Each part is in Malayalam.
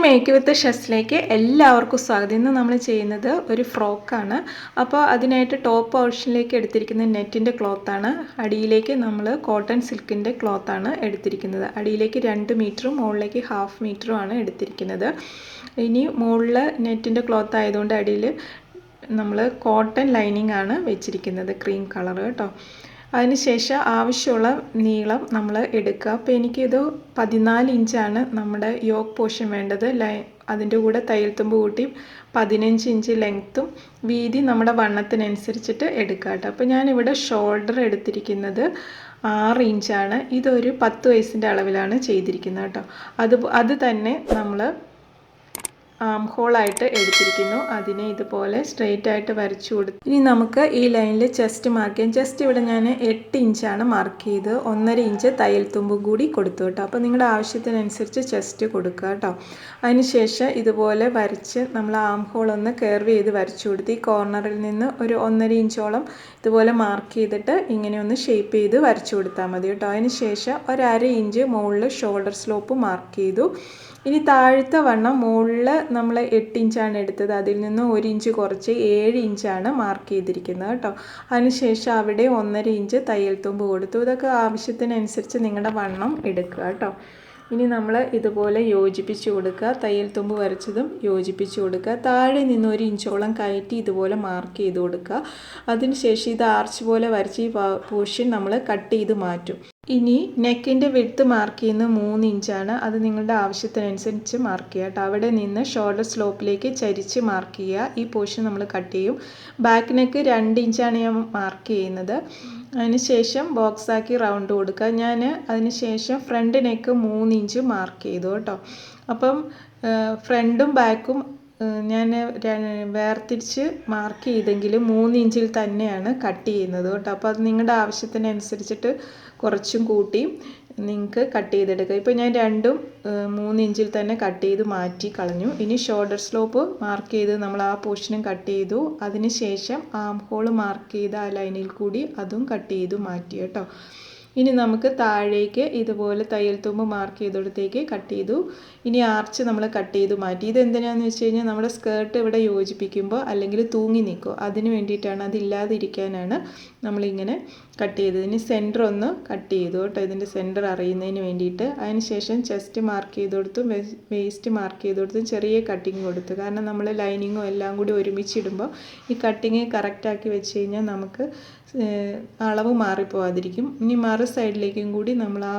മേക്ക് വിത്ത് ഷെസ്സിലേക്ക് എല്ലാവർക്കും സ്വാഗതം. ഇന്ന് നമ്മൾ ചെയ്യുന്നത് ഒരു ഫ്രോക്കാണ്. അപ്പോൾ അതിനായിട്ട് ടോപ്പ് പോർഷനിലേക്ക് എടുത്തിരിക്കുന്ന നെറ്റിൻ്റെ ക്ലോത്താണ്. അടിയിലേക്ക് നമ്മൾ കോട്ടൺ സിൽക്കിൻ്റെ ക്ലോത്താണ് എടുത്തിരിക്കുന്നത്. അടിയിലേക്ക് 2 മീറ്ററും മുകളിലേക്ക് 1/2 മീറ്ററുമാണ് എടുത്തിരിക്കുന്നത്. ഇനി മുകളിൽ നെറ്റിൻ്റെ ക്ലോത്ത് ആയതുകൊണ്ട് അടിയിൽ നമ്മൾ കോട്ടൺ ലൈനിങ് ആണ് വെച്ചിരിക്കുന്നത്, ക്രീം കളർ കേട്ടോ. അതിനുശേഷം ആവശ്യമുള്ള നീളം നമ്മൾ എടുക്കുക. അപ്പോൾ എനിക്കിത് 14 ഇഞ്ചാണ് നമ്മുടെ യോക്ക് പോർഷൻ വേണ്ടത്. അതിൻ്റെ കൂടെ തയ്യൽ തുമ്പ് കൂട്ടി 15 ഇഞ്ച് ലെങ്ത്തും വീതി നമ്മുടെ വണ്ണത്തിനനുസരിച്ചിട്ട് എടുക്കുക കേട്ടോ. അപ്പോൾ ഞാനിവിടെ ഷോൾഡർ എടുത്തിരിക്കുന്നത് 6 ഇഞ്ചാണ്. ഇതൊരു 10 വയസ്സിൻ്റെ അളവിലാണ് ചെയ്തിരിക്കുന്നത് കേട്ടോ. അത് തന്നെ നമ്മൾ ആം ഹോളായിട്ട് എടുത്തിരിക്കുന്നു. അതിനെ ഇതുപോലെ സ്ട്രെയിറ്റ് ആയിട്ട് വരച്ചു കൊടുത്തു. ഇനി നമുക്ക് ഈ ലൈനിൽ ചെസ്റ്റ് മാർക്ക് ചെയ്യാം. ചെസ്റ്റ് ഇവിടെ ഞാൻ 8 ഇഞ്ചാണ് മാർക്ക് ചെയ്ത് 1.5 ഇഞ്ച് തയ്യൽ തുമ്പും കൂടി കൊടുത്തു കേട്ടോ. അപ്പോൾ നിങ്ങളുടെ ആവശ്യത്തിനനുസരിച്ച് ചെസ്റ്റ് കൊടുക്കുക കേട്ടോ. അതിനുശേഷം ഇതുപോലെ വരച്ച് നമ്മൾ ആം ഹോൾ ഒന്ന് കർവ് ചെയ്ത് വരച്ചു കൊടുത്ത് ഈ കോർണറിൽ നിന്ന് ഒരു 1.5 ഇഞ്ചോളം ഇതുപോലെ മാർക്ക് ചെയ്തിട്ട് ഇങ്ങനെ ഒന്ന് ഷേപ്പ് ചെയ്ത് വരച്ചു കൊടുത്താൽ മതി കേട്ടോ. അതിനുശേഷം 1/2 ഇഞ്ച് മുകളിൽ ഷോൾഡർ സ്ലോപ്പ് മാർക്ക് ചെയ്തു. ഇനി താഴത്തെ വണ്ണം മുകളിൽ നമ്മൾ 8 ഇഞ്ചാണ് എടുത്തത്. അതിൽ നിന്ന് 1 ഇഞ്ച് കുറച്ച് 7 ഇഞ്ചാണ് മാർക്ക് ചെയ്തിരിക്കുന്നത് കേട്ടോ. അതിനുശേഷം അവിടെ 1.5 ഇഞ്ച് തയ്യൽ തുമ്പ് കൊടുത്തു. ഇതൊക്കെ ആവശ്യത്തിനനുസരിച്ച് നിങ്ങളുടെ വണ്ണം എടുക്കുക കേട്ടോ. ഇനി നമ്മൾ ഇതുപോലെ യോജിപ്പിച്ച് കൊടുക്കുക. തയ്യൽ തുമ്പ് വരച്ചതും യോജിപ്പിച്ച് കൊടുക്കുക. താഴെ നിന്ന് 1 ഇഞ്ചോളം കയറ്റി ഇതുപോലെ മാർക്ക് ചെയ്ത് കൊടുക്കുക. അതിനുശേഷം ഇത് ആർച്ച് പോലെ വരച്ച് ഈ പോർഷൻ നമ്മൾ കട്ട് ചെയ്ത് മാറ്റും. ഇനി നെക്കിൻ്റെ വിഡ്ത്ത് മാർക്ക് ചെയ്യുന്നത് 3 ഇഞ്ചാണ്. അത് നിങ്ങളുടെ ആവശ്യത്തിനനുസരിച്ച് മാർക്ക് ചെയ്യുക കേട്ടോ. അവിടെ നിന്ന് ഷോൾഡർ സ്ലോപ്പിലേക്ക് ചരിച്ച് മാർക്ക് ചെയ്യുക. ഈ പോർഷൻ നമ്മൾ കട്ട് ചെയ്യും. ബാക്ക് നെക്ക് 2 ഇഞ്ചാണ് ഞാൻ മാർക്ക് ചെയ്യുന്നത്. അതിനുശേഷം ബോക്സാക്കി റൗണ്ട് കൊടുക്കുക. ഞാൻ അതിനുശേഷം ഫ്രണ്ട് നെക്ക് 3 ഇഞ്ച് മാർക്ക് ചെയ്തു കേട്ടോ. അപ്പം ഫ്രണ്ടും ബാക്കും ഞാൻ വേർതിരിച്ച് മാർക്ക് ചെയ്തെങ്കിലും 3 ഇഞ്ചിൽ തന്നെയാണ് കട്ട് ചെയ്യുന്നത് കേട്ടോ. അപ്പോൾ അത് നിങ്ങളുടെ ആവശ്യത്തിനനുസരിച്ചിട്ട് കുറച്ചും കൂട്ടി നിങ്ങൾക്ക് കട്ട് ചെയ്തെടുക്കുക. ഇപ്പോൾ ഞാൻ രണ്ടും 3 ഇഞ്ചിൽ തന്നെ കട്ട് ചെയ്ത് മാറ്റി കളഞ്ഞു. ഇനി ഷോൾഡർ സ്ലോപ്പ് മാർക്ക് ചെയ്ത് നമ്മൾ ആ പോർഷനും കട്ട് ചെയ്തു. അതിനുശേഷം ആം ഹോൾ മാർക്ക് ചെയ്ത ആ ലൈനിൽ കൂടി അതും കട്ട് ചെയ്ത് മാറ്റി കേട്ടോ. ഇനി നമുക്ക് താഴേക്ക് ഇതുപോലെ തയ്യൽ തുമ്പ് മാർക്ക് ചെയ്തെടുത്തേക്ക് കട്ട് ചെയ്തു. ഇനി ആർച്ച് നമ്മൾ കട്ട് ചെയ്ത് മാറ്റി. ഇതെന്തിനാണെന്ന് വെച്ച് കഴിഞ്ഞാൽ നമ്മുടെ സ്കേർട്ട് ഇവിടെ യോജിപ്പിക്കുമ്പോൾ അല്ലെങ്കിൽ തൂങ്ങി നിൽക്കും, അതിന് വേണ്ടിയിട്ടാണ്, അതില്ലാതിരിക്കാനാണ് നമ്മളിങ്ങനെ കട്ട് ചെയ്തത്. ഇനി സെൻറ്റർ ഒന്ന് കട്ട് ചെയ്തു കേട്ടോ, ഇതിൻ്റെ സെൻറ്റർ അറിയുന്നതിന് വേണ്ടിയിട്ട്. അതിനുശേഷം ചെസ്റ്റ് മാർക്ക് ചെയ്ത് കൊടുത്തു, വേസ്റ്റ് മാർക്ക് ചെയ്ത് കൊടുത്തു, ചെറിയ കട്ടിങ് കൊടുത്തു. കാരണം നമ്മൾ ലൈനിങ്ങും എല്ലാം കൂടി ഒരുമിച്ചിടുമ്പോൾ ഈ കട്ടിങ് കറക്റ്റാക്കി വെച്ച് കഴിഞ്ഞാൽ നമുക്ക് അളവ് മാറിപ്പോവാതിരിക്കും. ഇനി മറു സൈഡിലേക്കും കൂടി നമ്മൾ ആ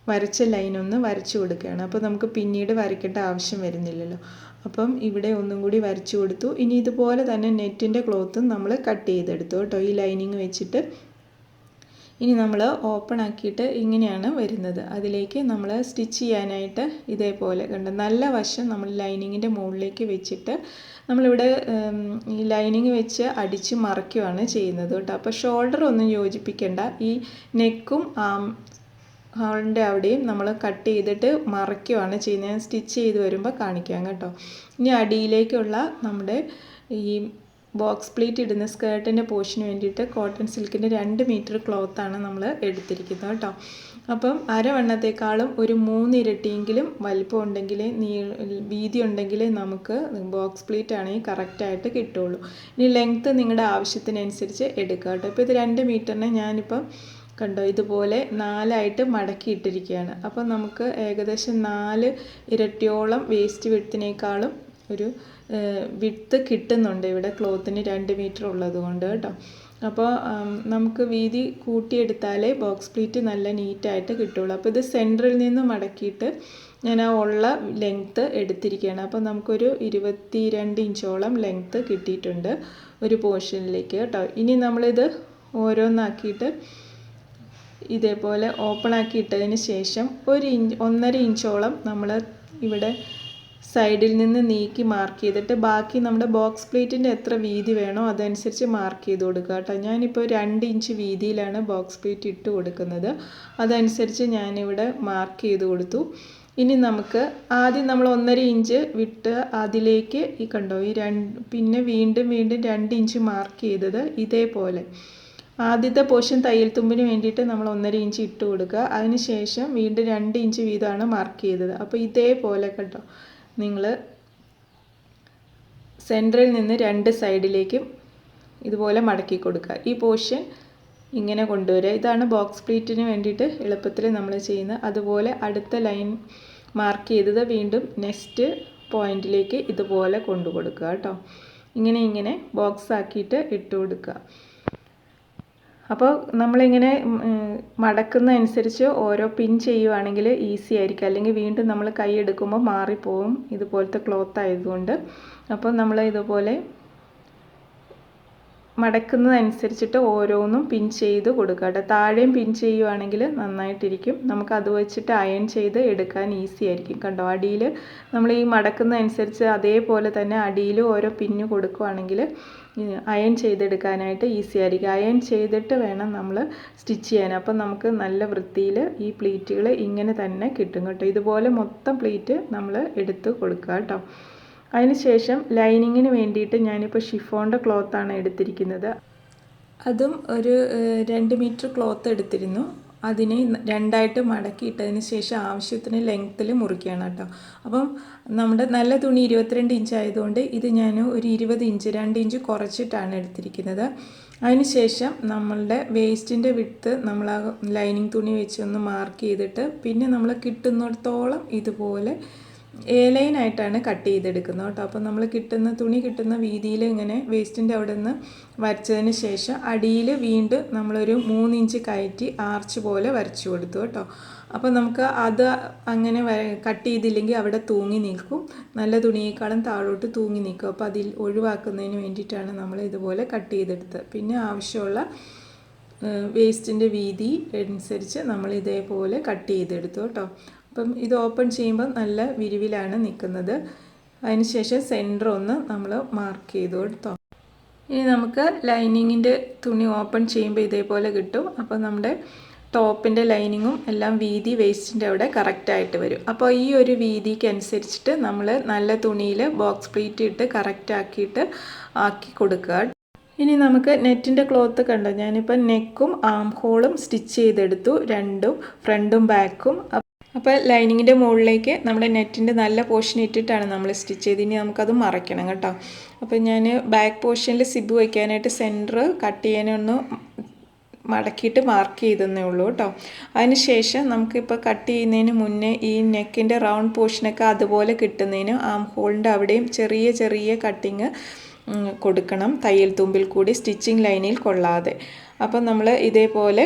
വരച്ച ലൈനൊന്ന് വരച്ചു കൊടുക്കുകയാണ്. അപ്പോൾ നമുക്ക് പിന്നീട് വരയ്ക്കേണ്ട ആവശ്യം വരുന്നില്ലല്ലോ. അപ്പം ഇവിടെ ഒന്നും കൂടി വരച്ചു കൊടുത്തു. ഇനി ഇതുപോലെ തന്നെ നെറ്റിൻ്റെ ക്ലോത്തും നമ്മൾ കട്ട് ചെയ്തെടുത്തു കേട്ടോ, ഈ ലൈനിങ് വെച്ചിട്ട്. ഇനി നമ്മൾ ഓപ്പൺ ആക്കിയിട്ട് ഇങ്ങനെയാണ് വരുന്നത്. അതിലേക്ക് നമ്മൾ സ്റ്റിച്ച് ചെയ്യാനായിട്ട് ഇതേപോലെ കണ്ട് നല്ല വശം നമ്മൾ ലൈനിങ്ങിൻ്റെ മുകളിലേക്ക് വെച്ചിട്ട് നമ്മളിവിടെ ഈ ലൈനിങ് വെച്ച് അടിച്ച് മറയ്ക്കുകയാണ് ചെയ്യുന്നത് കേട്ടോ. അപ്പോൾ ഷോൾഡർ ഒന്നും യോജിപ്പിക്കേണ്ട, ഈ നെക്കും ഹോളിൻ്റെ അവിടെയും നമ്മൾ കട്ട് ചെയ്തിട്ട് മറയ്ക്കുകയാണ് ചെയ്യുന്നത്. ഞാൻ സ്റ്റിച്ച് ചെയ്ത് വരുമ്പോൾ കാണിക്കാം കേട്ടോ. ഇനി അടിയിലേക്കുള്ള നമ്മുടെ ഈ ബോക്സ് പ്ലീറ്റ് ഇടുന്ന സ്കേർട്ടിൻ്റെ പോർഷന് വേണ്ടിയിട്ട് കോട്ടൺ സിൽക്കിൻ്റെ 2 മീറ്റർ ക്ലോത്താണ് നമ്മൾ എടുത്തിരിക്കുന്നത് കേട്ടോ. അപ്പം അരവണ്ണത്തേക്കാളും ഒരു 3 ഇരട്ടിയെങ്കിലും വലിപ്പം ഉണ്ടെങ്കിൽ വീതി ഉണ്ടെങ്കിൽ നമുക്ക് ബോക്സ് പ്ലീറ്റ് ആണെങ്കിൽ കറക്റ്റായിട്ട് കിട്ടുള്ളൂ. ഇനി ലെങ്ത്ത് നിങ്ങളുടെ ആവശ്യത്തിനനുസരിച്ച് എടുക്കുക കേട്ടോ. ഇപ്പോൾ ഇത് 2 മീറ്ററിന് ഞാനിപ്പം കണ്ടോ ഇതുപോലെ 4ആയിട്ട് മടക്കി ഇട്ടിരിക്കുകയാണ്. അപ്പം നമുക്ക് ഏകദേശം 4 ഇരട്ടിയോളം വേസ്റ്റ് വിഡ്ത്തിനേക്കാളും ഒരു വിഡ്ത്ത് കിട്ടുന്നുണ്ട് ഇവിടെ ക്ലോത്തിന് 2 മീറ്റർ ഉള്ളത് കൊണ്ട് കേട്ടോ. അപ്പോൾ നമുക്ക് വീതി കൂട്ടിയെടുത്താലേ ബോക്സ് പ്ലീറ്റ് നല്ല നീറ്റായിട്ട് കിട്ടുള്ളൂ. അപ്പോൾ ഇത് സെൻറ്ററിൽ നിന്ന് മടക്കിയിട്ട് ഞാൻ ആ ഉള്ള ലെങ്ത്ത് എടുത്തിരിക്കുകയാണ്. അപ്പോൾ നമുക്കൊരു 22 ഇഞ്ചോളം ലെങ്ത്ത് കിട്ടിയിട്ടുണ്ട് ഒരു പോർഷനിലേക്ക് കേട്ടോ. ഇനി നമ്മളിത് ഓരോന്നാക്കിയിട്ട് ഇതേപോലെ ഓപ്പൺ ആക്കി ഇട്ടതിന് ശേഷം 1.5 ഇഞ്ചോളം നമ്മൾ ഇവിടെ സൈഡിൽ നിന്ന് നീക്കി മാർക്ക് ചെയ്തിട്ട് ബാക്കി നമ്മുടെ ബോക്സ് പ്ലേറ്റിൻ്റെ എത്ര വീതി വേണോ അതനുസരിച്ച് മാർക്ക് ചെയ്ത് കൊടുക്കുക കേട്ടോ. ഞാനിപ്പോൾ 2 ഇഞ്ച് വീതിയിലാണ് ബോക്സ് പ്ലേറ്റ് ഇട്ട് കൊടുക്കുന്നത്. അതനുസരിച്ച് ഞാനിവിടെ മാർക്ക് ചെയ്ത് കൊടുത്തു. ഇനി നമുക്ക് ആദ്യം നമ്മൾ 1.5 ഇഞ്ച് വിട്ട് അതിലേക്ക് ഈ കണ്ടോ ഈ പിന്നെ വീണ്ടും 2 ഇഞ്ച് മാർക്ക് ചെയ്തത് ഇതേപോലെ ആദ്യത്തെ പോർഷൻ തയ്യൽ തുമ്പിന് വേണ്ടിയിട്ട് നമ്മൾ 1.5 ഇഞ്ച് ഇട്ട് കൊടുക്കുക. അതിനുശേഷം വീണ്ടും 2 ഇഞ്ച് വീതമാണ് മാർക്ക് ചെയ്തത്. അപ്പോൾ ഇതേപോലെ കേട്ടോ നിങ്ങൾ സെൻറ്ററിൽ നിന്ന് 2 സൈഡിലേക്കും ഇതുപോലെ മടക്കി കൊടുക്കുക. ഈ പോർഷൻ ഇങ്ങനെ കൊണ്ടുവരിക. ഇതാണ് ബോക്സ് പ്ലീറ്റിന് വേണ്ടിയിട്ട് എളുപ്പത്തിൽ നമ്മൾ ചെയ്യുന്നത്. അതുപോലെ അടുത്ത ലൈൻ മാർക്ക് ചെയ്തത് വീണ്ടും നെക്സ്റ്റ് പോയിന്റിലേക്ക് ഇതുപോലെ കൊണ്ടു കൊടുക്കുക കേട്ടോ. ഇങ്ങനെ ബോക്സ് ആക്കിയിട്ട് ഇട്ട് കൊടുക്കുക. അപ്പോൾ നമ്മളിങ്ങനെ മടക്കുന്ന അനുസരിച്ച് ഓരോ പിൻ ചെയ്യുവാണെങ്കിൽ ഈസി ആയിരിക്കും. അല്ലെങ്കിൽ വീണ്ടും നമ്മൾ കൈ എടുക്കുമ്പോൾ മാറിപ്പോവും ഇതുപോലത്തെ ക്ലോത്ത് ആയതുകൊണ്ട്. അപ്പോൾ നമ്മൾ ഇതുപോലെ മടക്കുന്നതനുസരിച്ചിട്ട് ഓരോന്നും പിൻ ചെയ്ത് കൊടുക്കുക കേട്ടോ. താഴെയും പിൻ ചെയ്യുവാണെങ്കിൽ നന്നായിട്ടിരിക്കും. നമുക്ക് അത് വെച്ചിട്ട് അയൺ ചെയ്ത് എടുക്കാൻ ഈസി ആയിരിക്കും. കണ്ടോ, അടിയിൽ നമ്മൾ ഈ മടക്കുന്നതനുസരിച്ച് അതേപോലെ തന്നെ അടിയിൽ ഓരോ പിന്ന് കൊടുക്കുകയാണെങ്കിൽ അയൺ ചെയ്തെടുക്കാനായിട്ട് ഈസി ആയിരിക്കും. അയൺ ചെയ്തിട്ട് വേണം നമ്മൾ സ്റ്റിച്ച് ചെയ്യാൻ. അപ്പം നമുക്ക് നല്ല വൃത്തിയിൽ ഈ പ്ലീറ്റുകൾ ഇങ്ങനെ തന്നെ കിട്ടും കേട്ടോ. ഇതുപോലെ മൊത്തം പ്ലീറ്റ് നമ്മൾ എടുത്ത് കൊടുക്കുക കേട്ടോ. അതിനുശേഷം ലൈനിങ്ങിന് വേണ്ടിയിട്ട് ഞാനിപ്പോൾ ഷിഫോണിൻ്റെ ക്ലോത്താണ് എടുത്തിരിക്കുന്നത്. അതും ഒരു 2 മീറ്റർ ക്ലോത്ത് എടുത്തിരുന്നു. അതിനെ 2ആയിട്ട് മടക്കിയിട്ടതിന് ശേഷം ആവശ്യത്തിന് ലെങ്ത്തിൽ മുറിക്കുകയാണ് കേട്ടോ. അപ്പം നമ്മുടെ നല്ല തുണി 22 ഇഞ്ച് ആയതുകൊണ്ട് ഇത് ഞാൻ ഒരു 20 ഇഞ്ച് 2 ഇഞ്ച് കുറച്ചിട്ടാണ് എടുത്തിരിക്കുന്നത്. അതിനുശേഷം നമ്മളുടെ വേസ്റ്റിൻ്റെ വിഡ്ത്ത് നമ്മൾ ആ ലൈനിങ് തുണി വെച്ച് ഒന്ന് മാർക്ക് ചെയ്തിട്ട് പിന്നെ നമ്മൾ കിട്ടുന്നിടത്തോളം ഇതുപോലെ ലൈനായിട്ടാണ് കട്ട് ചെയ്തെടുക്കുന്നത് കേട്ടോ. അപ്പോൾ നമ്മൾ തുണി കിട്ടുന്ന വീതിയിൽ ഇങ്ങനെ വേസ്റ്റിൻ്റെ അവിടെ നിന്ന് വരച്ചതിന് ശേഷം അടിയിൽ വീണ്ടും നമ്മളൊരു 3 ഇഞ്ച് കയറ്റി ആർച്ച് പോലെ വരച്ചു കൊടുത്തു കേട്ടോ. അപ്പോൾ നമുക്ക് അത് അങ്ങനെ കട്ട് ചെയ്തില്ലെങ്കിൽ അവിടെ തൂങ്ങി നിൽക്കും, നല്ല തുണിയേക്കാളും താഴോട്ട് തൂങ്ങി നിൽക്കും. അപ്പോൾ അതിൽ ഒഴിവാക്കുന്നതിന് വേണ്ടിയിട്ടാണ് നമ്മൾ ഇതുപോലെ കട്ട് ചെയ്തെടുത്തത്. പിന്നെ ആവശ്യമുള്ള വേസ്റ്റിൻ്റെ വീതി അനുസരിച്ച് നമ്മൾ ഇതേപോലെ കട്ട് ചെയ്തെടുത്തു കേട്ടോ. അപ്പം ഇത് ഓപ്പൺ ചെയ്യുമ്പോൾ നല്ല വിരിവിലാണ് നിൽക്കുന്നത്. അതിനുശേഷം സെൻറ്റർ ഒന്ന് നമ്മൾ മാർക്ക് ചെയ്ത് കൊടുത്തോ. ഇനി നമുക്ക് ലൈനിങ്ങിൻ്റെ തുണി ഓപ്പൺ ചെയ്യുമ്പോൾ ഇതേപോലെ കിട്ടും. അപ്പോൾ നമ്മുടെ ടോപ്പിൻ്റെ ലൈനിങ്ങും എല്ലാം വീതി വേസ്റ്റിൻ്റെ അവിടെ കറക്റ്റായിട്ട് വരും. അപ്പോൾ ഈ ഒരു വീതിക്ക് അനുസരിച്ചിട്ട് നമ്മൾ നല്ല തുണിയിൽ ബോക്സ് പ്ലീറ്റ് ഇട്ട് കറക്റ്റാക്കിയിട്ട് ആക്കി കൊടുക്കുക. ഇനി നമുക്ക് നെറ്റിൻ്റെ ക്ലോത്ത് കണ്ടോ, ഞാനിപ്പോൾ നെക്കും ആം ഹോളും സ്റ്റിച്ച് ചെയ്തെടുത്തു, രണ്ടും ഫ്രണ്ടും ബാക്കും. അപ്പോൾ ലൈനിങ്ങിൻ്റെ മുകളിലേക്ക് നമ്മുടെ നെറ്റിൻ്റെ നല്ല പോർഷൻ ഇട്ടിട്ടാണ് നമ്മൾ സ്റ്റിച്ച് ചെയ്ത്. ഇനി നമുക്കത് മറയ്ക്കണം കേട്ടോ. അപ്പോൾ ഞാൻ ബാക്ക് പോർഷനിൽ സിബ് വയ്ക്കാനായിട്ട് സെൻറ്റർ കട്ട് ചെയ്യാനൊന്ന് മടക്കിയിട്ട് മാർക്ക് ചെയ്തതേ ഉള്ളൂ കേട്ടോ. അതിനുശേഷം നമുക്കിപ്പോൾ കട്ട് ചെയ്യുന്നതിന് മുന്നേ ഈ നെക്കിൻ്റെ റൗണ്ട് പോർഷനൊക്കെ അതുപോലെ കിട്ടുന്നതിന് ആം ഹോളിൻ്റെ അവിടെയും ചെറിയ ചെറിയ കട്ടിങ് കൊടുക്കണം, തയ്യൽ തുമ്പിൽ കൂടി, സ്റ്റിച്ചിങ് ലൈനിൽ കൊള്ളാതെ. അപ്പോൾ നമ്മൾ ഇതേപോലെ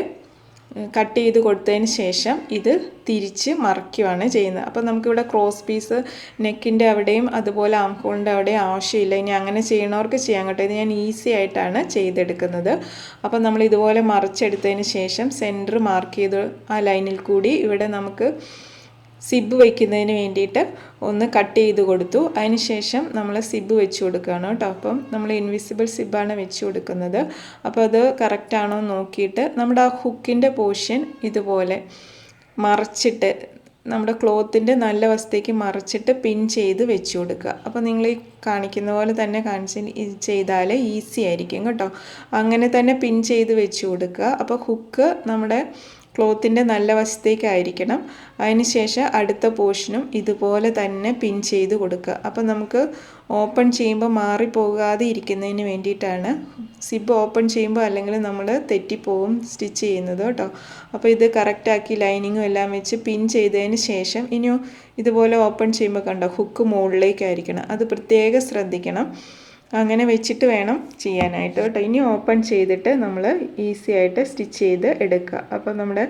കട്ട് ചെയ്ത് കൊടുത്തതിന് ശേഷം ഇത് തിരിച്ച് മറയ്ക്കുകയാണ് ചെയ്യുന്നത്. അപ്പോൾ നമുക്കിവിടെ ക്രോസ് പീസ് നെക്കിൻ്റെ അവിടെയും അതുപോലെ ആം ഹോളിൻ്റെ അവിടെയും ആവശ്യമില്ല. ഇനി അങ്ങനെ ചെയ്യണവർക്ക് ചെയ്യാൻ കേട്ടോ. ഇത് ഞാൻ ഈസി ആയിട്ടാണ് ചെയ്തെടുക്കുന്നത്. അപ്പോൾ നമ്മൾ ഇതുപോലെ മറച്ചെടുത്തതിന് ശേഷം സെൻറ്റർ മാർക്ക് ചെയ്ത് ആ ലൈനിൽ കൂടി ഇവിടെ നമുക്ക് സിബ് വയ്ക്കുന്നതിന് വേണ്ടിയിട്ട് ഒന്ന് കട്ട് ചെയ്ത് കൊടുത്തു. അതിന് ശേഷം നമ്മൾ സിബ് വെച്ച് കൊടുക്കുകയാണ് കേട്ടോ. അപ്പം നമ്മൾ ഇൻവിസിബിൾ സിബാണ് വെച്ച് കൊടുക്കുന്നത്. അപ്പോൾ അത് കറക്റ്റാണോ നോക്കിയിട്ട് നമ്മുടെ ആ ഹുക്കിൻ്റെ പോർഷൻ ഇതുപോലെ മറച്ചിട്ട് നമ്മുടെ ക്ലോത്തിൻ്റെ നല്ല വശത്തേക്ക് മറച്ചിട്ട് പിൻ ചെയ്ത് വെച്ച് കൊടുക്കുക. അപ്പോൾ നിങ്ങൾ ഈ കാണിക്കുന്ന പോലെ തന്നെ ചെയ്താൽ ഈസി ആയിരിക്കും കേട്ടോ. അങ്ങനെ തന്നെ പിൻ ചെയ്ത് വെച്ച് കൊടുക്കുക. അപ്പോൾ ഹുക്ക് നമ്മുടെ ക്ലോത്തിൻ്റെ നല്ല വശത്തേക്കായിരിക്കണം. അതിനുശേഷം അടുത്ത പോർഷനും ഇതുപോലെ തന്നെ പിൻ ചെയ്ത് കൊടുക്കുക. അപ്പോൾ നമുക്ക് ഓപ്പൺ ചെയ്യുമ്പോൾ മാറിപ്പോകാതെ ഇരിക്കുന്നതിന് വേണ്ടിയിട്ടാണ്. സിബ് ഓപ്പൺ ചെയ്യുമ്പോൾ അല്ലെങ്കിൽ നമ്മൾ തെറ്റിപ്പോവും സ്റ്റിച്ച് ചെയ്യുന്നത് കേട്ടോ. അപ്പോൾ ഇത് കറക്റ്റാക്കി ലൈനിങ്ങും എല്ലാം വെച്ച് പിൻ ചെയ്തതിന് ശേഷം ഇനി ഇതുപോലെ ഓപ്പൺ ചെയ്യുമ്പോൾ കണ്ടോ ഹുക്ക് മുകളിലേക്കായിരിക്കണം. അത് പ്രത്യേകം ശ്രദ്ധിക്കണം. അങ്ങനെ വെച്ചിട്ട് വേണം ചെയ്യാനായിട്ട് കേട്ടോ. ഇനി ഓപ്പൺ ചെയ്തിട്ട് നമ്മൾ ഈസി ആയിട്ട് സ്റ്റിച്ച് ചെയ്ത് എടുക്കുക. അപ്പോൾ നമ്മുടെ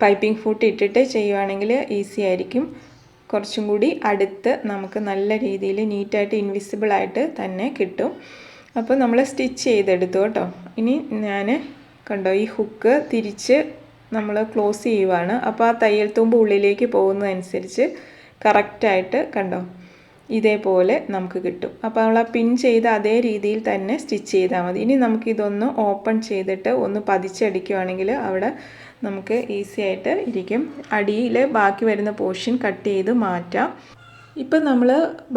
പൈപ്പിംഗ് ഫൂട്ട് ഇട്ടിട്ട് ചെയ്യുവാണെങ്കിൽ ഈസി ആയിരിക്കും. കുറച്ചും കൂടി അടുത്ത് നമുക്ക് നല്ല രീതിയിൽ നീറ്റായിട്ട് ഇൻവിസിബിളായിട്ട് തന്നെ കിട്ടും. അപ്പോൾ നമ്മൾ സ്റ്റിച്ച് ചെയ്തെടുത്തു കേട്ടോ. ഇനി ഞാൻ കണ്ടോ ഈ ഹുക്ക് തിരിച്ച് നമ്മൾ ക്ലോസ് ചെയ്യുവാണ്. അപ്പോൾ ആ തയ്യൽ തുമ്പ് ഉള്ളിലേക്ക് പോകുന്നതനുസരിച്ച് കറക്റ്റായിട്ട് കണ്ടോ ഇതേപോലെ നമുക്ക് കിട്ടും. അപ്പോൾ നമ്മൾ ആ പിൻ ചെയ്ത് അതേ രീതിയിൽ തന്നെ സ്റ്റിച്ച് ചെയ്താൽ മതി. ഇനി നമുക്കിതൊന്ന് ഓപ്പൺ ചെയ്തിട്ട് ഒന്ന് പതിച്ചടിക്കുകയാണെങ്കിൽ അവിടെ നമുക്ക് ഈസി ആയിട്ട് ഇരിക്കും. അടിയിൽ ബാക്കി വരുന്ന പോർഷൻ കട്ട് ചെയ്ത് മാറ്റാം. ഇപ്പം നമ്മൾ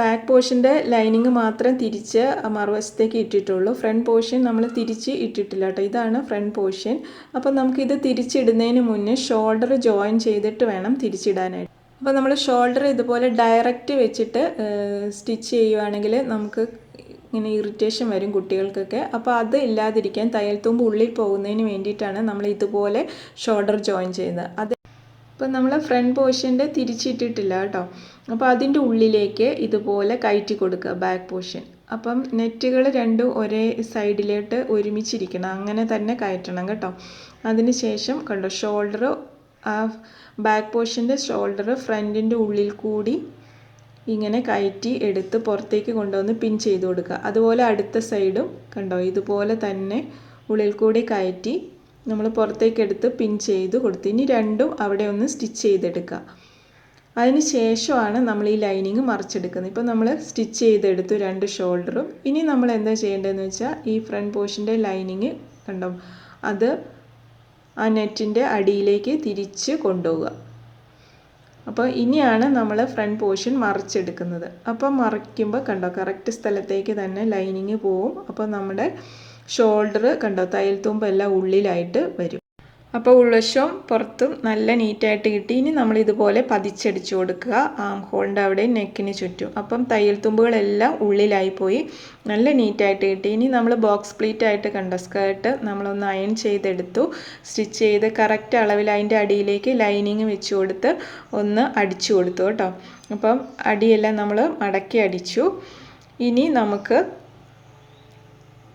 ബാക്ക് പോർഷൻ്റെ ലൈനിങ് മാത്രം തിരിച്ച് മറുവശത്തേക്ക് ഇട്ടിട്ടുള്ളൂ. ഫ്രണ്ട് പോർഷൻ നമ്മൾ തിരിച്ച് ഇട്ടിട്ടില്ല കേട്ടോ. ഇതാണ് ഫ്രണ്ട് പോർഷൻ. അപ്പം നമുക്കിത് തിരിച്ചിടുന്നതിന് മുന്നേ ഷോൾഡർ ജോയിൻ ചെയ്തിട്ട് വേണം തിരിച്ചിടാനായിട്ട്. അപ്പോൾ നമ്മൾ ഷോൾഡർ ഇതുപോലെ ഡയറക്റ്റ് വെച്ചിട്ട് സ്റ്റിച്ച് ചെയ്യുവാണെങ്കിൽ നമുക്ക് ഇങ്ങനെ ഇറിറ്റേഷൻ വരും കുട്ടികൾക്കൊക്കെ. അപ്പോൾ അത് ഇല്ലാതിരിക്കാൻ തയ്യൽ തുമ്പ് ഉള്ളിൽ പോകുന്നതിന് വേണ്ടിയിട്ടാണ് നമ്മൾ ഇതുപോലെ ഷോൾഡർ ജോയിൻ ചെയ്യുന്നത്. അത് ഇപ്പം നമ്മൾ ഫ്രണ്ട് പോർഷൻ്റെ തിരിച്ചിട്ടിട്ടില്ല കേട്ടോ. അപ്പോൾ അതിൻ്റെ ഉള്ളിലേക്ക് ഇതുപോലെ കയറ്റി കൊടുക്കുക ബാക്ക് പോർഷൻ. അപ്പം നെറ്റുകൾ രണ്ടും ഒരേ സൈഡിലോട്ട് ഒരുമിച്ചിരിക്കണം, അങ്ങനെ തന്നെ കയറ്റണം കേട്ടോ. അതിന് ശേഷം കണ്ടോ ഷോൾഡർ, ആ ബാക്ക് പോർഷൻ്റെ ഷോൾഡർ ഫ്രണ്ടിൻ്റെ ഉള്ളിൽ കൂടി ഇങ്ങനെ കയറ്റി എടുത്ത് പുറത്തേക്ക് കൊണ്ടുവന്ന് പിൻ ചെയ്ത് കൊടുക്കുക. അതുപോലെ അടുത്ത സൈഡും കണ്ടോ ഇതുപോലെ തന്നെ ഉള്ളിൽ കൂടി കയറ്റി നമ്മൾ പുറത്തേക്ക് എടുത്ത് പിൻ ചെയ്ത് കൊടുത്ത് ഇനി രണ്ടും അവിടെ ഒന്ന് സ്റ്റിച്ച് ചെയ്തെടുക്കുക. അതിന് ശേഷമാണ് നമ്മൾ ഈ ലൈനിങ് മറിച്ചെടുക്കുന്നത്. ഇപ്പോൾ നമ്മൾ സ്റ്റിച്ച് ചെയ്തെടുത്തു രണ്ട് ഷോൾഡറും. ഇനി നമ്മൾ എന്താ ചെയ്യേണ്ടതെന്ന് വെച്ചാൽ ഈ ഫ്രണ്ട് പോർഷൻ്റെ ലൈനിങ് കണ്ടോ അത് ആ നെറ്റിൻ്റെ അടിയിലേക്ക് തിരിച്ച് കൊണ്ടുപോവുക. അപ്പോൾ ഇനിയാണ് നമ്മൾ ഫ്രണ്ട് പോർഷൻ മറിച്ചെടുക്കുന്നത്. അപ്പോൾ മറിക്കുമ്പോൾ കണ്ടോ കറക്റ്റ് സ്ഥലത്തേക്ക് തന്നെ ലൈനിങ് പോവും. അപ്പോൾ നമ്മുടെ ഷോൾഡർ കണ്ടോ തയ്യൽ തുമ്പെല്ലാം ഉള്ളിലായിട്ട് വരും. അപ്പോൾ ഉൾവശവും പുറത്തും നല്ല നീറ്റായിട്ട് കിട്ടി. ഇനി നമ്മൾ ഇതുപോലെ പതിച്ചടിച്ചു കൊടുക്കുക ആം ഹോളിൻ്റെ അവിടെ നെക്കിന് ചുറ്റും. അപ്പം തയ്യൽ തുമ്പുകളെല്ലാം ഉള്ളിലായി പോയി, നല്ല നീറ്റായിട്ട് കിട്ടി. ഇനി നമ്മൾ ബോക്സ് പ്ലീറ്റ് ആയിട്ട് കണ്ട സ്കേർട്ട് നമ്മളൊന്ന് അയൺ ചെയ്തെടുത്തു. സ്റ്റിച്ച് ചെയ്ത് കറക്റ്റ് അളവിൽ അതിൻ്റെ അടിയിലേക്ക് ലൈനിങ് വെച്ച് കൊടുത്ത് ഒന്ന് അടിച്ചു കൊടുത്തു കേട്ടോ. അപ്പം അടിയെല്ലാം നമ്മൾ മടക്കി അടിച്ചു. ഇനി നമുക്ക്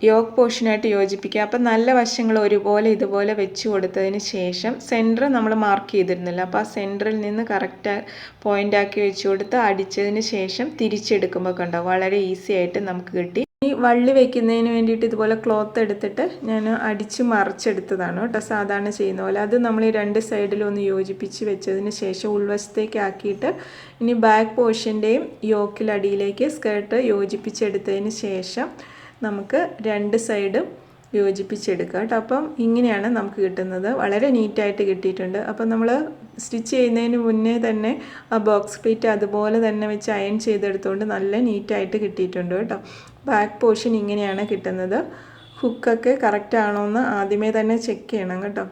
യോക്ക് പോർഷനായിട്ട് യോജിപ്പിക്കുക. അപ്പം നല്ല വശങ്ങൾ ഒരുപോലെ ഇതുപോലെ വെച്ച് കൊടുത്തതിന് ശേഷം സെൻറ്റർ നമ്മൾ മാർക്ക് ചെയ്തിരുന്നില്ല, അപ്പോൾ ആ സെൻറ്ററിൽ നിന്ന് കറക്റ്റ് പോയിൻ്റ് ആക്കി വെച്ച് കൊടുത്ത് അടിച്ചതിന് ശേഷം തിരിച്ചെടുക്കുമ്പോൾ കണ്ടോ വളരെ ഈസി ആയിട്ട് നമുക്ക് കിട്ടി. ഈ വള്ളി വയ്ക്കുന്നതിന് വേണ്ടിയിട്ട് ഇതുപോലെ ക്ലോത്ത് എടുത്തിട്ട് ഞാൻ അടിച്ച് മറിച്ചെടുത്തതാണ് കേട്ടോ, സാധാരണ ചെയ്യുന്ന പോലെ. അത് നമ്മൾ ഈ രണ്ട് സൈഡിലും ഒന്ന് യോജിപ്പിച്ച് വെച്ചതിന് ശേഷം ഉൾവശത്തേക്ക് ആക്കിയിട്ട് ഇനി ബാക്ക് പോർഷൻ്റെയും യോക്കിലടിയിലേക്ക് സ്കേർട്ട് യോജിപ്പിച്ചെടുത്തതിന് ശേഷം നമുക്ക് രണ്ട് സൈഡും യോജിപ്പിച്ചെടുക്കുക കേട്ടോ. അപ്പം ഇങ്ങനെയാണ് നമുക്ക് കിട്ടുന്നത്. വളരെ നീറ്റായിട്ട് കിട്ടിയിട്ടുണ്ട്. അപ്പം നമ്മൾ സ്റ്റിച്ച് ചെയ്യുന്നതിന് മുന്നേ തന്നെ ആ ബോക്സ് പ്ലീറ്റ് അതുപോലെ തന്നെ വെച്ച് അയൺ ചെയ്തെടുത്തുകൊണ്ട് നല്ല നീറ്റായിട്ട് കിട്ടിയിട്ടുണ്ട് കേട്ടോ. ബാക്ക് പോർഷൻ ഇങ്ങനെയാണ് കിട്ടുന്നത്. ഹുക്കൊക്കെ കറക്റ്റ് ആണോ എന്ന് ആദ്യമേ തന്നെ ചെക്ക് ചെയ്യണം കേട്ടോ.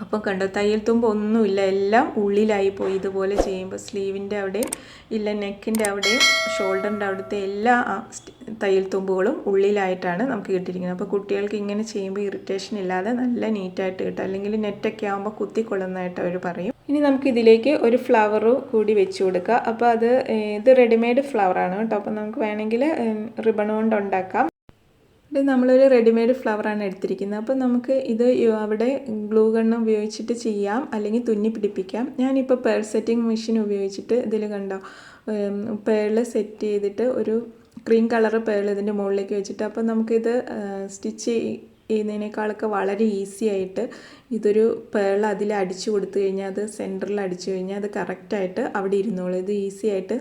അപ്പോൾ കണ്ടോ തയ്യൽ തുമ്പ് ഒന്നുമില്ല, എല്ലാം ഉള്ളിലായി പോയി. ഇതുപോലെ ചെയ്യുമ്പോൾ സ്ലീവിൻ്റെ അവിടെയും ഇല്ല നെക്കിൻ്റെ അവിടെയും ഷോൾഡറിൻ്റെ അവിടുത്തെ എല്ലാ തയ്യൽ തുമ്പുകളും ഉള്ളിലായിട്ടാണ് നമുക്ക് കിട്ടിയിരിക്കുന്നത്. അപ്പോൾ കുട്ടികൾക്ക് ഇങ്ങനെ ചെയ്യുമ്പോൾ ഇറിറ്റേഷൻ ഇല്ലാതെ നല്ല നീറ്റായിട്ട് കിട്ടും. അല്ലെങ്കിൽ നെറ്റൊക്കെ ആകുമ്പോൾ കുത്തിക്കൊള്ളുന്നതായിട്ട് അവർ പറയും. ഇനി നമുക്ക് ഇതിലേക്ക് ഒരു ഫ്ലവർ കൂടി വെച്ച് കൊടുക്കുക. അപ്പോൾ ഇത് റെഡിമെയ്ഡ് ഫ്ലവറാണ് കേട്ടോ. അപ്പോൾ നമുക്ക് വേണമെങ്കിൽ റിബൺ കൊണ്ട് ഉണ്ടാക്കാം. ഇത് നമ്മളൊരു റെഡിമെയ്ഡ് ഫ്ലവറാണ് എടുത്തിരിക്കുന്നത്. അപ്പോൾ നമുക്ക് ഇത് അവിടെ ഗ്ലൂ ഗണ്ണ് ഉപയോഗിച്ചിട്ട് ചെയ്യാം, അല്ലെങ്കിൽ തുന്നി പിടിപ്പിക്കാം. ഞാനിപ്പോൾ പേൾ സെറ്റിംഗ് മെഷീൻ ഉപയോഗിച്ചിട്ട് ഇതിൽ കണ്ടോ പേൾ സെറ്റ് ചെയ്തിട്ട് ഒരു ക്രീം കളർ പേൾ ഇതിൻ്റെ മുകളിലേക്ക് വെച്ചിട്ട്, അപ്പോൾ നമുക്കിത് സ്റ്റിച്ച് ചെയ്യുന്നതിനേക്കാളൊക്കെ വളരെ ഈസി ആയിട്ട് ഇതൊരു പേൾ അതിൽ അടിച്ചു കൊടുത്തു കഴിഞ്ഞാൽ അത് സെൻറ്ററിൽ അടിച്ചു കഴിഞ്ഞാൽ അത് കറക്റ്റായിട്ട് അവിടെ ഇരുന്നോളൂ. ഇത് ഈസി ആയിട്ട്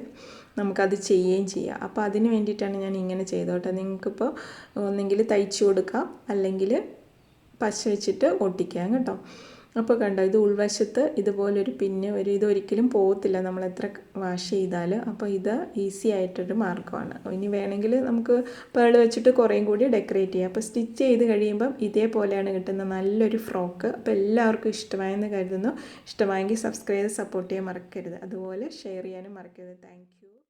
നമുക്കത് ചെയ്യുകയും ചെയ്യാം. അപ്പോൾ അതിന് വേണ്ടിയിട്ടാണ് ഞാൻ ഇങ്ങനെ ചെയ്തോട്ടെ. നിങ്ങൾക്കിപ്പോൾ ഒന്നെങ്കിൽ തയ്ച്ചു കൊടുക്കാം, അല്ലെങ്കിൽ പശ വെച്ചിട്ട് ഒട്ടിക്കാം കേട്ടോ. അപ്പോൾ കണ്ടോ ഇത് ഉൾവശത്ത് ഇതുപോലൊരു പിന്ന് ഇതൊരിക്കലും പോകത്തില്ല നമ്മൾ എത്ര വാഷ് ചെയ്താൽ. അപ്പോൾ ഇത് ഈസി ആയിട്ടൊരു മാർഗ്ഗമാണ്. ഇനി വേണമെങ്കിൽ നമുക്ക് പേൾ വെച്ചിട്ട് കുറേയും കൂടി ഡെക്കറേറ്റ് ചെയ്യാം. അപ്പോൾ സ്റ്റിച്ച് ചെയ്ത് കഴിയുമ്പം ഇതേപോലെയാണ് കിട്ടുന്ന നല്ലൊരു ഫ്രോക്ക്. അപ്പോൾ എല്ലാവർക്കും ഇഷ്ടമായെന്ന് കരുതുന്നു. ഇഷ്ടമായെങ്കിൽ സബ്സ്ക്രൈബ് ചെയ്ത് സപ്പോർട്ട് ചെയ്യാൻ മറക്കരുത്. അതുപോലെ ഷെയർ ചെയ്യാനും മറക്കരുത്. Thank you.